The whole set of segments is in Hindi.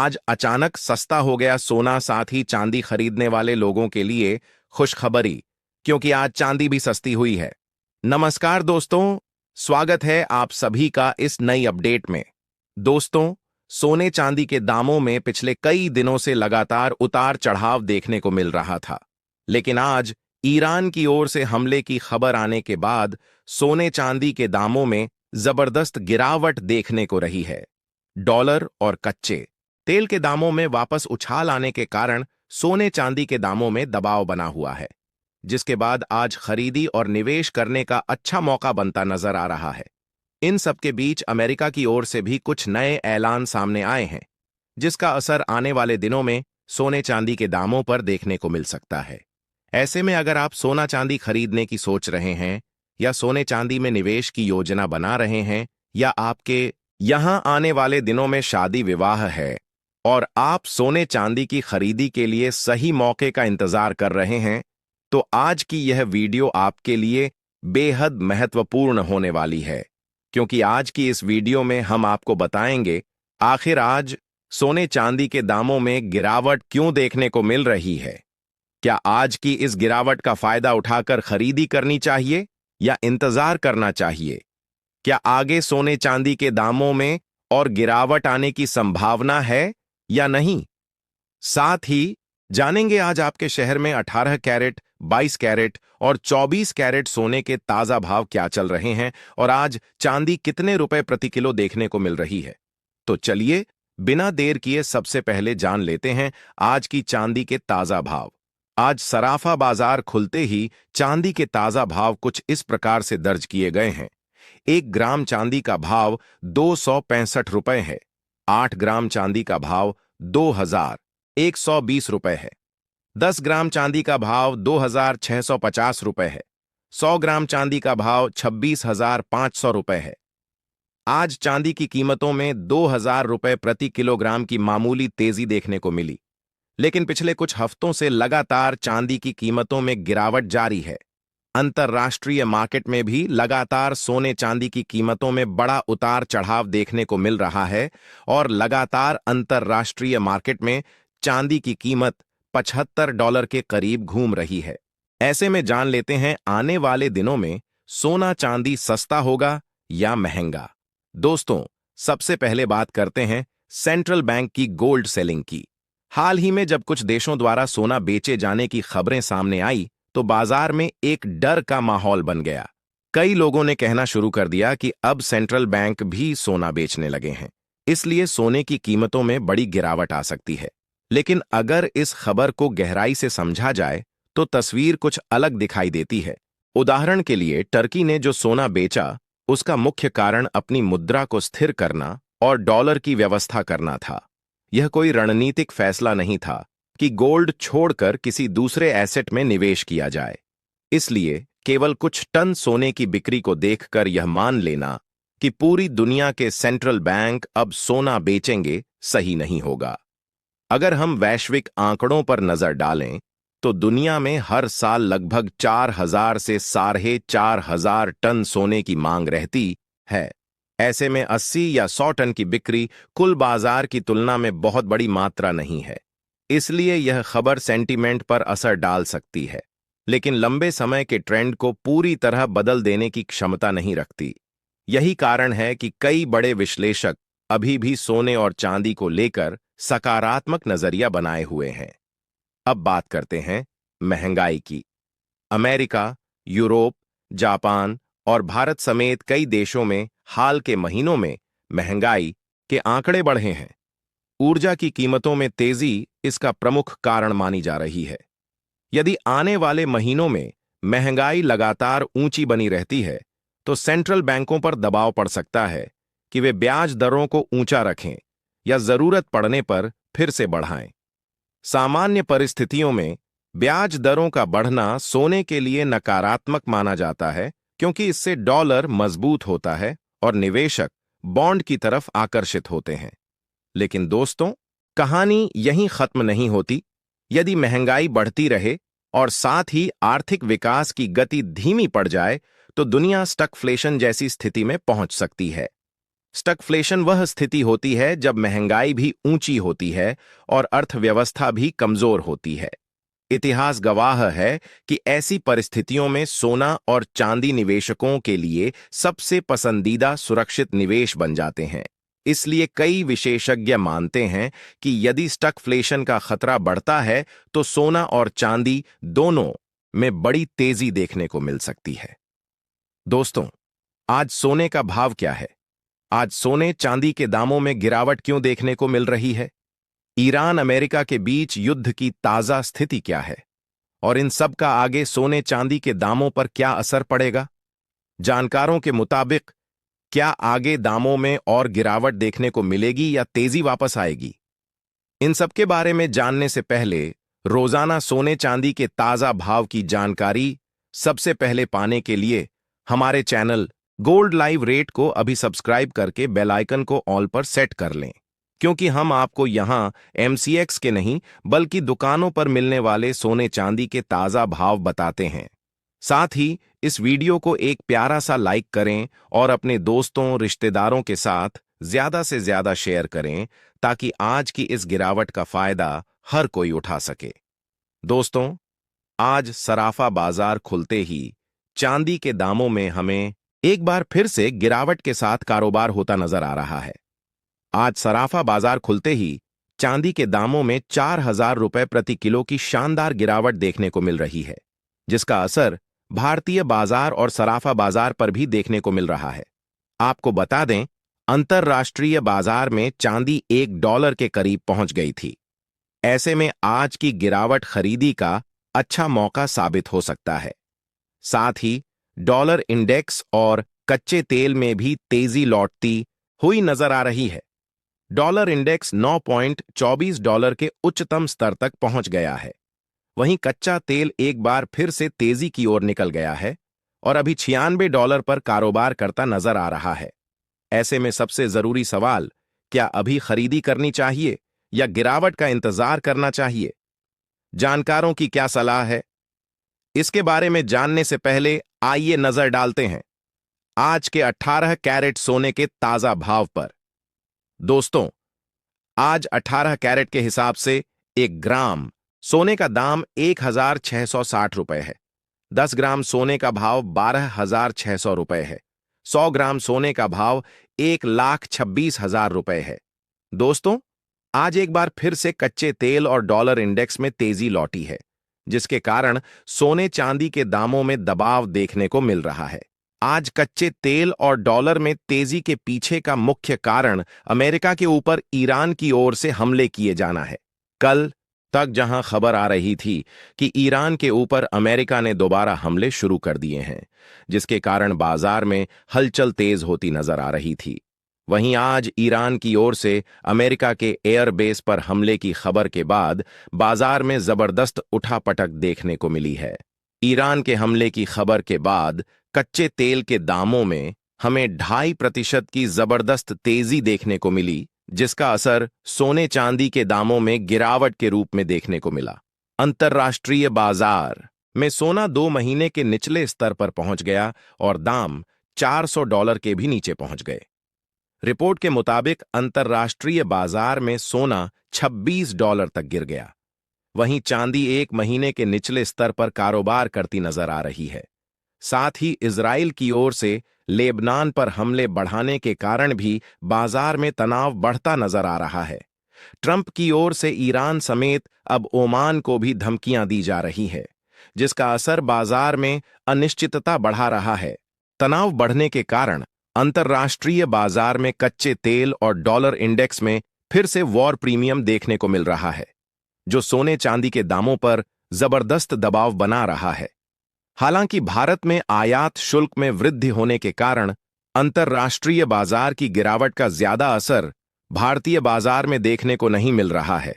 आज अचानक सस्ता हो गया सोना, साथ ही चांदी खरीदने वाले लोगों के लिए खुशखबरी, क्योंकि आज चांदी भी सस्ती हुई है। नमस्कार दोस्तों, स्वागत है आप सभी का इस नई अपडेट में। दोस्तों, सोने चांदी के दामों में पिछले कई दिनों से लगातार उतार चढ़ाव देखने को मिल रहा था, लेकिन आज ईरान की ओर से हमले की खबर आने के बाद सोने चांदी के दामों में जबरदस्त गिरावट देखने को रही है। डॉलर और कच्चे तेल के दामों में वापस उछाल आने के कारण सोने चांदी के दामों में दबाव बना हुआ है, जिसके बाद आज खरीदी और निवेश करने का अच्छा मौका बनता नजर आ रहा है। इन सबके बीच अमेरिका की ओर से भी कुछ नए ऐलान सामने आए हैं, जिसका असर आने वाले दिनों में सोने चांदी के दामों पर देखने को मिल सकता है। ऐसे में अगर आप सोना चांदी खरीदने की सोच रहे हैं या सोने चांदी में निवेश की योजना बना रहे हैं, या आपके यहां आने वाले दिनों में शादी विवाह है और आप सोने चांदी की खरीदी के लिए सही मौके का इंतजार कर रहे हैं, तो आज की यह वीडियो आपके लिए बेहद महत्वपूर्ण होने वाली है, क्योंकि आज की इस वीडियो में हम आपको बताएंगे आखिर आज सोने चांदी के दामों में गिरावट क्यों देखने को मिल रही है। क्या आज की इस गिरावट का फायदा उठाकर खरीदी करनी चाहिए या इंतजार करना चाहिए? क्या आगे सोने चांदी के दामों में और गिरावट आने की संभावना है या नहीं? साथ ही जानेंगे आज आपके शहर में 18 कैरेट, 22 कैरेट और 24 कैरेट सोने के ताजा भाव क्या चल रहे हैं और आज चांदी कितने रुपए प्रति किलो देखने को मिल रही है। तो चलिए बिना देर किए सबसे पहले जान लेते हैं आज की चांदी के ताजा भाव। आज सराफा बाजार खुलते ही चांदी के ताजा भाव कुछ इस प्रकार से दर्ज किए गए हैं। 1 ग्राम चांदी का भाव 265 रुपए है। 8 ग्राम चांदी का भाव 2120 रुपए है। 10 ग्राम चांदी का भाव 2650 रुपए है। 100 ग्राम चांदी का भाव 26,500 रुपए है। आज चांदी की कीमतों में 2000 रुपए प्रति किलोग्राम की मामूली तेजी देखने को मिली, लेकिन पिछले कुछ हफ्तों से लगातार चांदी की कीमतों में गिरावट जारी है। अंतर्राष्ट्रीय मार्केट में भी लगातार सोने चांदी की कीमतों में बड़ा उतार चढ़ाव देखने को मिल रहा है और लगातार अंतर्राष्ट्रीय मार्केट में चांदी की कीमत $75 के करीब घूम रही है। ऐसे में जान लेते हैं आने वाले दिनों में सोना चांदी सस्ता होगा या महंगा। दोस्तों, सबसे पहले बात करते हैं सेंट्रल बैंक की गोल्ड सेलिंग की। हाल ही में जब कुछ देशों द्वारा सोना बेचे जाने की खबरें सामने आई तो बाजार में एक डर का माहौल बन गया। कई लोगों ने कहना शुरू कर दिया कि अब सेंट्रल बैंक भी सोना बेचने लगे हैं, इसलिए सोने की कीमतों में बड़ी गिरावट आ सकती है। लेकिन अगर इस खबर को गहराई से समझा जाए तो तस्वीर कुछ अलग दिखाई देती है। उदाहरण के लिए टर्की ने जो सोना बेचा उसका मुख्य कारण अपनी मुद्रा को स्थिर करना और डॉलर की व्यवस्था करना था। यह कोई रणनीतिक फैसला नहीं था कि गोल्ड छोड़कर किसी दूसरे एसेट में निवेश किया जाए। इसलिए केवल कुछ टन सोने की बिक्री को देखकर यह मान लेना कि पूरी दुनिया के सेंट्रल बैंक अब सोना बेचेंगे सही नहीं होगा। अगर हम वैश्विक आंकड़ों पर नजर डालें तो दुनिया में हर साल लगभग 4000 से 4500 टन सोने की मांग रहती है। ऐसे में 80 या 100 टन की बिक्री कुल बाजार की तुलना में बहुत बड़ी मात्रा नहीं है, इसलिए यह खबर सेंटीमेंट पर असर डाल सकती है, लेकिन लंबे समय के ट्रेंड को पूरी तरह बदल देने की क्षमता नहीं रखती। यही कारण है कि कई बड़े विश्लेषक अभी भी सोने और चांदी को लेकर सकारात्मक नजरिया बनाए हुए हैं। अब बात करते हैं महंगाई की। अमेरिका, यूरोप, जापान और भारत समेत कई देशों में हाल के महीनों में महंगाई के आंकड़े बढ़े हैं। ऊर्जा की कीमतों में तेजी इसका प्रमुख कारण मानी जा रही है। यदि आने वाले महीनों में महंगाई लगातार ऊंची बनी रहती है तो सेंट्रल बैंकों पर दबाव पड़ सकता है कि वे ब्याज दरों को ऊंचा रखें या जरूरत पड़ने पर फिर से बढ़ाएं। सामान्य परिस्थितियों में ब्याज दरों का बढ़ना सोने के लिए नकारात्मक माना जाता है, क्योंकि इससे डॉलर मजबूत होता है और निवेशक बॉन्ड की तरफ आकर्षित होते हैं। लेकिन दोस्तों, कहानी यहीं खत्म नहीं होती। यदि महंगाई बढ़ती रहे और साथ ही आर्थिक विकास की गति धीमी पड़ जाए तो दुनिया स्टगफ्लेशन जैसी स्थिति में पहुंच सकती है। स्टगफ्लेशन वह स्थिति होती है जब महंगाई भी ऊंची होती है और अर्थव्यवस्था भी कमजोर होती है। इतिहास गवाह है कि ऐसी परिस्थितियों में सोना और चांदी निवेशकों के लिए सबसे पसंदीदा सुरक्षित निवेश बन जाते हैं। इसलिए कई विशेषज्ञ मानते हैं कि यदि स्टगफ्लेशन का खतरा बढ़ता है तो सोना और चांदी दोनों में बड़ी तेजी देखने को मिल सकती है। दोस्तों, आज सोने का भाव क्या है? आज सोने चांदी के दामों में गिरावट क्यों देखने को मिल रही है? ईरान अमेरिका के बीच युद्ध की ताजा स्थिति क्या है? और इन सब का आगे सोने चांदी के दामों पर क्या असर पड़ेगा? जानकारों के मुताबिक क्या आगे दामों में और गिरावट देखने को मिलेगी या तेजी वापस आएगी? इन सब के बारे में जानने से पहले रोजाना सोने चांदी के ताजा भाव की जानकारी सबसे पहले पाने के लिए हमारे चैनल गोल्ड लाइव रेट को अभी सब्सक्राइब करके बेल आइकन को ऑल पर सेट कर लें, क्योंकि हम आपको यहां एमसीएक्स के नहीं बल्कि दुकानों पर मिलने वाले सोने चांदी के ताजा भाव बताते हैं। साथ ही इस वीडियो को एक प्यारा सा लाइक करें और अपने दोस्तों रिश्तेदारों के साथ ज्यादा से ज्यादा शेयर करें ताकि आज की इस गिरावट का फायदा हर कोई उठा सके। दोस्तों, आज सराफा बाजार खुलते ही चांदी के दामों में हमें एक बार फिर से गिरावट के साथ कारोबार होता नजर आ रहा है। आज सराफा बाजार खुलते ही चांदी के दामों में 4,000 रुपए प्रति किलो की शानदार गिरावट देखने को मिल रही है, जिसका असर भारतीय बाजार और सराफा बाजार पर भी देखने को मिल रहा है। आपको बता दें, अंतर्राष्ट्रीय बाजार में चांदी $1 के करीब पहुंच गई थी। ऐसे में आज की गिरावट खरीदी का अच्छा मौका साबित हो सकता है। साथ ही डॉलर इंडेक्स और कच्चे तेल में भी तेजी लौटती हुई नजर आ रही है। डॉलर इंडेक्स $9.24 के उच्चतम स्तर तक पहुंच गया है। वहीं कच्चा तेल एक बार फिर से तेजी की ओर निकल गया है और अभी $96 पर कारोबार करता नजर आ रहा है। ऐसे में सबसे जरूरी सवाल, क्या अभी खरीदी करनी चाहिए या गिरावट का इंतजार करना चाहिए? जानकारों की क्या सलाह है? इसके बारे में जानने से पहले आइए नजर डालते हैं आज के 18 कैरेट सोने के ताजा भाव पर। दोस्तों, आज 18 कैरेट के हिसाब से 1 ग्राम सोने का दाम 1,660 रुपए है। 10 ग्राम सोने का भाव 12,600 रुपए है। 100 ग्राम सोने का भाव 1,26,000 रुपए है। दोस्तों, आज एक बार फिर से कच्चे तेल और डॉलर इंडेक्स में तेजी लौटी है, जिसके कारण सोने चांदी के दामों में दबाव देखने को मिल रहा है। आज कच्चे तेल और डॉलर में तेजी के पीछे का मुख्य कारण अमेरिका के ऊपर ईरान की ओर से हमले किए जाना है। कल तक जहां खबर आ रही थी कि ईरान के ऊपर अमेरिका ने दोबारा हमले शुरू कर दिए हैं, जिसके कारण बाजार में हलचल तेज होती नजर आ रही थी, वहीं आज ईरान की ओर से अमेरिका के एयरबेस पर हमले की खबर के बाद बाजार में जबरदस्त उठापटक देखने को मिली है। ईरान के हमले की खबर के बाद कच्चे तेल के दामों में हमें 2.5% की जबरदस्त तेजी देखने को मिली, जिसका असर सोने चांदी के दामों में गिरावट के रूप में देखने को मिला। अंतर्राष्ट्रीय बाजार में सोना 2 महीने के निचले स्तर पर पहुंच गया और दाम $400 के भी नीचे पहुंच गए। रिपोर्ट के मुताबिक अंतर्राष्ट्रीय बाजार में सोना $26 तक गिर गया। वहीं चांदी 1 महीने के निचले स्तर पर कारोबार करती नजर आ रही है। साथ ही इजराइल की ओर से लेबनान पर हमले बढ़ाने के कारण भी बाजार में तनाव बढ़ता नजर आ रहा है। ट्रंप की ओर से ईरान समेत अब ओमान को भी धमकियां दी जा रही है, जिसका असर बाजार में अनिश्चितता बढ़ा रहा है। तनाव बढ़ने के कारण अंतर्राष्ट्रीय बाजार में कच्चे तेल और डॉलर इंडेक्स में फिर से वॉर प्रीमियम देखने को मिल रहा है, जो सोने चांदी के दामों पर जबरदस्त दबाव बना रहा है। हालांकि भारत में आयात शुल्क में वृद्धि होने के कारण अंतर्राष्ट्रीय बाजार की गिरावट का ज्यादा असर भारतीय बाजार में देखने को नहीं मिल रहा है,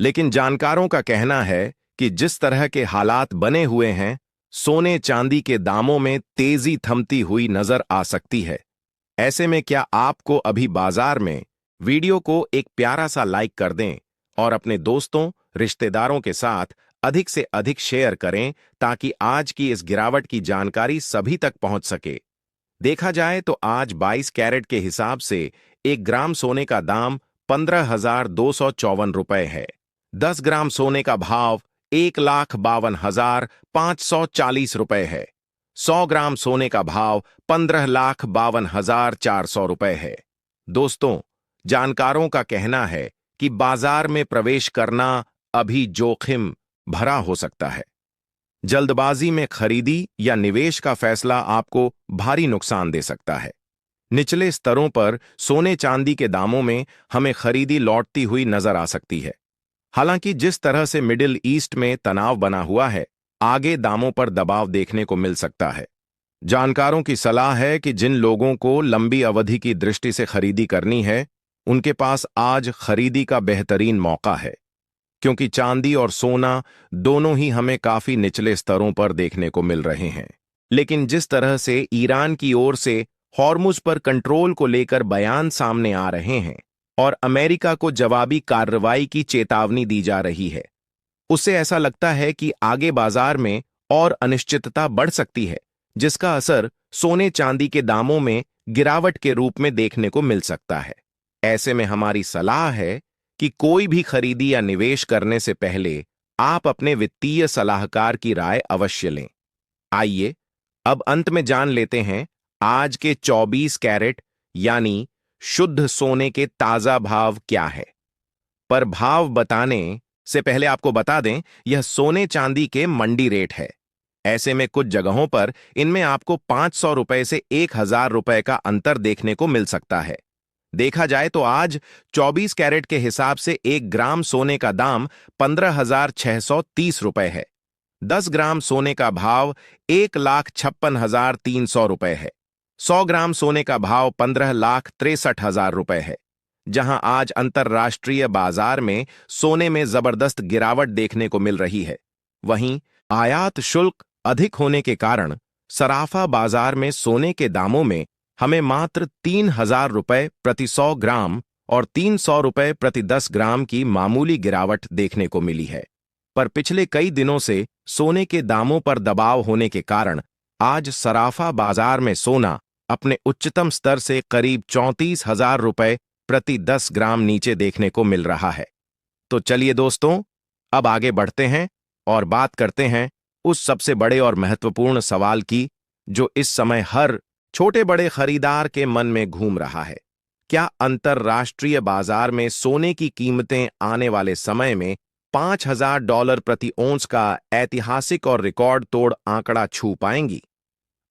लेकिन जानकारों का कहना है कि जिस तरह के हालात बने हुए हैं, सोने चांदी के दामों में तेजी थमती हुई नजर आ सकती है। ऐसे में क्या आपको अभी बाजार में वीडियो को एक प्यारा सा लाइक कर दें और अपने दोस्तों रिश्तेदारों के साथ अधिक से अधिक शेयर करें ताकि आज की इस गिरावट की जानकारी सभी तक पहुंच सके। देखा जाए तो आज 22 कैरेट के हिसाब से 1 ग्राम सोने का दाम 15,254 रुपए है। 10 ग्राम सोने का भाव 1,52,540 रुपए है। 100 ग्राम सोने का भाव 15,52,400 रुपए है। दोस्तों, जानकारों का कहना है कि बाजार में प्रवेश करना अभी जोखिम भरा हो सकता है। जल्दबाजी में खरीदी या निवेश का फैसला आपको भारी नुकसान दे सकता है। निचले स्तरों पर सोने चांदी के दामों में हमें खरीदी लौटती हुई नजर आ सकती है। हालांकि जिस तरह से मिडिल ईस्ट में तनाव बना हुआ है, आगे दामों पर दबाव देखने को मिल सकता है। जानकारों की सलाह है कि जिन लोगों को लंबी अवधि की दृष्टि से खरीदी करनी है, उनके पास आज खरीदी का बेहतरीन मौका है, क्योंकि चांदी और सोना दोनों ही हमें काफी निचले स्तरों पर देखने को मिल रहे हैं। लेकिन जिस तरह से ईरान की ओर से हॉर्मुज पर कंट्रोल को लेकर बयान सामने आ रहे हैं और अमेरिका को जवाबी कार्रवाई की चेतावनी दी जा रही है, उससे ऐसा लगता है कि आगे बाजार में और अनिश्चितता बढ़ सकती है, जिसका असर सोने चांदी के दामों में गिरावट के रूप में देखने को मिल सकता है। ऐसे में हमारी सलाह है कि कोई भी खरीदी या निवेश करने से पहले आप अपने वित्तीय सलाहकार की राय अवश्य लें। आइए अब अंत में जान लेते हैं आज के 24 कैरेट यानी शुद्ध सोने के ताजा भाव क्या है। पर भाव बताने से पहले आपको बता दें, यह सोने चांदी के मंडी रेट है। ऐसे में कुछ जगहों पर इनमें आपको 500 रुपए से 1,000 रुपए का अंतर देखने को मिल सकता है। देखा जाए तो आज 24 कैरेट के हिसाब से 1 ग्राम सोने का दाम 15,630 रुपए है। 10 ग्राम सोने का भाव 1,56,300 रुपए है। 100 ग्राम सोने का भाव 15,63,000 रुपए है। जहां आज अंतर्राष्ट्रीय बाजार में सोने में जबरदस्त गिरावट देखने को मिल रही है, वहीं आयात शुल्क अधिक होने के कारण सराफा बाजार में सोने के दामों में हमें मात्र 3,000 रुपए प्रति 100 ग्राम और 300 रुपए प्रति 10 ग्राम की मामूली गिरावट देखने को मिली है। पर पिछले कई दिनों से सोने के दामों पर दबाव होने के कारण आज सराफा बाजार में सोना अपने उच्चतम स्तर से करीब 34,000 रुपए प्रति 10 ग्राम नीचे देखने को मिल रहा है। तो चलिए दोस्तों, अब आगे बढ़ते हैं और बात करते हैं उस सबसे बड़े और महत्वपूर्ण सवाल की, जो इस समय हर छोटे बड़े खरीदार के मन में घूम रहा है। क्या अंतर्राष्ट्रीय बाजार में सोने की कीमतें आने वाले समय में $5,000 प्रति औंस का ऐतिहासिक और रिकॉर्ड तोड़ आंकड़ा छू पाएंगी?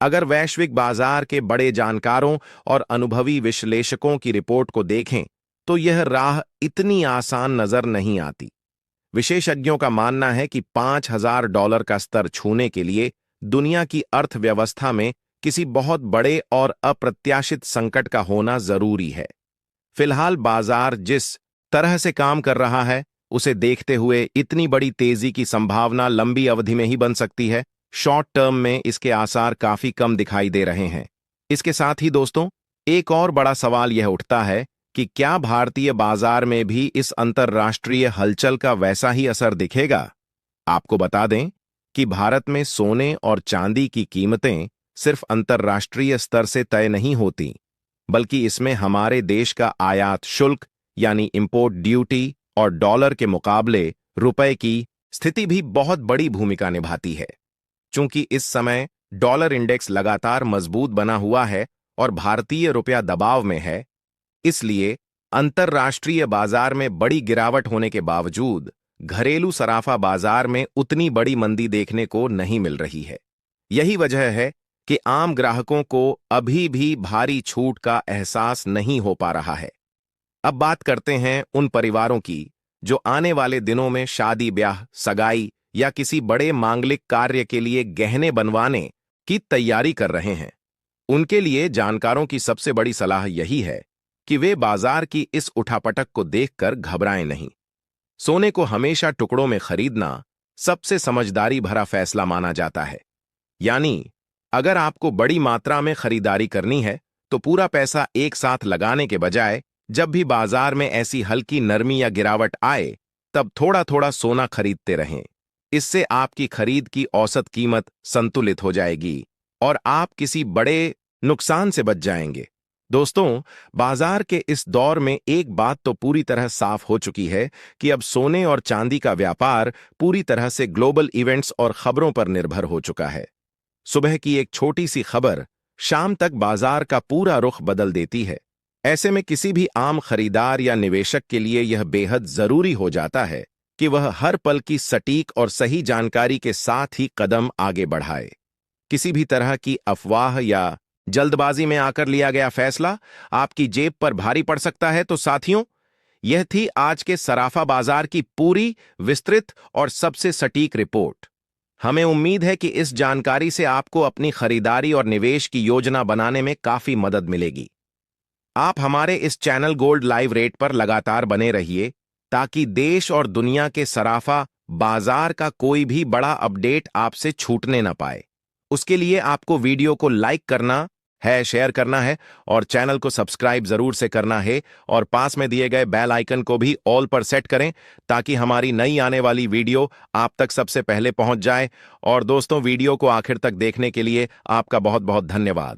अगर वैश्विक बाजार के बड़े जानकारों और अनुभवी विश्लेषकों की रिपोर्ट को देखें तो यह राह इतनी आसान नजर नहीं आती। विशेषज्ञों का मानना है कि $5,000 का स्तर छूने के लिए दुनिया की अर्थव्यवस्था में किसी बहुत बड़े और अप्रत्याशित संकट का होना जरूरी है। फिलहाल बाजार जिस तरह से काम कर रहा है, उसे देखते हुए इतनी बड़ी तेजी की संभावना लंबी अवधि में ही बन सकती है। शॉर्ट टर्म में इसके आसार काफी कम दिखाई दे रहे हैं। इसके साथ ही दोस्तों, एक और बड़ा सवाल यह उठता है कि क्या भारतीय बाजार में भी इस अंतर्राष्ट्रीय हलचल का वैसा ही असर दिखेगा? आपको बता दें कि भारत में सोने और चांदी की कीमतें सिर्फ अंतर्राष्ट्रीय स्तर से तय नहीं होती, बल्कि इसमें हमारे देश का आयात शुल्क यानी इंपोर्ट ड्यूटी और डॉलर के मुकाबले रुपए की स्थिति भी बहुत बड़ी भूमिका निभाती है। चूंकि इस समय डॉलर इंडेक्स लगातार मजबूत बना हुआ है और भारतीय रुपया दबाव में है, इसलिए अंतर्राष्ट्रीय बाजार में बड़ी गिरावट होने के बावजूद घरेलू सराफा बाजार में उतनी बड़ी मंदी देखने को नहीं मिल रही है। यही वजह है कि आम ग्राहकों को अभी भी भारी छूट का एहसास नहीं हो पा रहा है। अब बात करते हैं उन परिवारों की जो आने वाले दिनों में शादी ब्याह, सगाई या किसी बड़े मांगलिक कार्य के लिए गहने बनवाने की तैयारी कर रहे हैं। उनके लिए जानकारों की सबसे बड़ी सलाह यही है कि वे बाजार की इस उठापटक को देखकर घबराएं नहीं। सोने को हमेशा टुकड़ों में खरीदना सबसे समझदारी भरा फैसला माना जाता है। यानी अगर आपको बड़ी मात्रा में खरीदारी करनी है तो पूरा पैसा एक साथ लगाने के बजाय जब भी बाजार में ऐसी हल्की नरमी या गिरावट आए, तब थोड़ा थोड़ा सोना खरीदते रहें। इससे आपकी खरीद की औसत कीमत संतुलित हो जाएगी और आप किसी बड़े नुकसान से बच जाएंगे। दोस्तों, बाजार के इस दौर में एक बात तो पूरी तरह साफ हो चुकी है कि अब सोने और चांदी का व्यापार पूरी तरह से ग्लोबल इवेंट्स और खबरों पर निर्भर हो चुका है। सुबह की एक छोटी सी खबर शाम तक बाजार का पूरा रुख बदल देती है। ऐसे में किसी भी आम खरीदार या निवेशक के लिए यह बेहद जरूरी हो जाता है कि वह हर पल की सटीक और सही जानकारी के साथ ही कदम आगे बढ़ाए। किसी भी तरह की अफवाह या जल्दबाजी में आकर लिया गया फैसला आपकी जेब पर भारी पड़ सकता है। तो साथियों, यह थी आज के सराफा बाजार की पूरी विस्तृत और सबसे सटीक रिपोर्ट। हमें उम्मीद है कि इस जानकारी से आपको अपनी खरीदारी और निवेश की योजना बनाने में काफी मदद मिलेगी। आप हमारे इस चैनल गोल्ड लाइव रेट पर लगातार बने रहिए ताकि देश और दुनिया के सराफा बाजार का कोई भी बड़ा अपडेट आपसे छूटने न पाए। उसके लिए आपको वीडियो को लाइक करना है, शेयर करना है और चैनल को सब्सक्राइब जरूर से करना है और पास में दिए गए बेल आइकन को भी ऑल पर सेट करें ताकि हमारी नई आने वाली वीडियो आप तक सबसे पहले पहुंच जाए। और दोस्तों, वीडियो को आखिर तक देखने के लिए आपका बहुत बहुत धन्यवाद।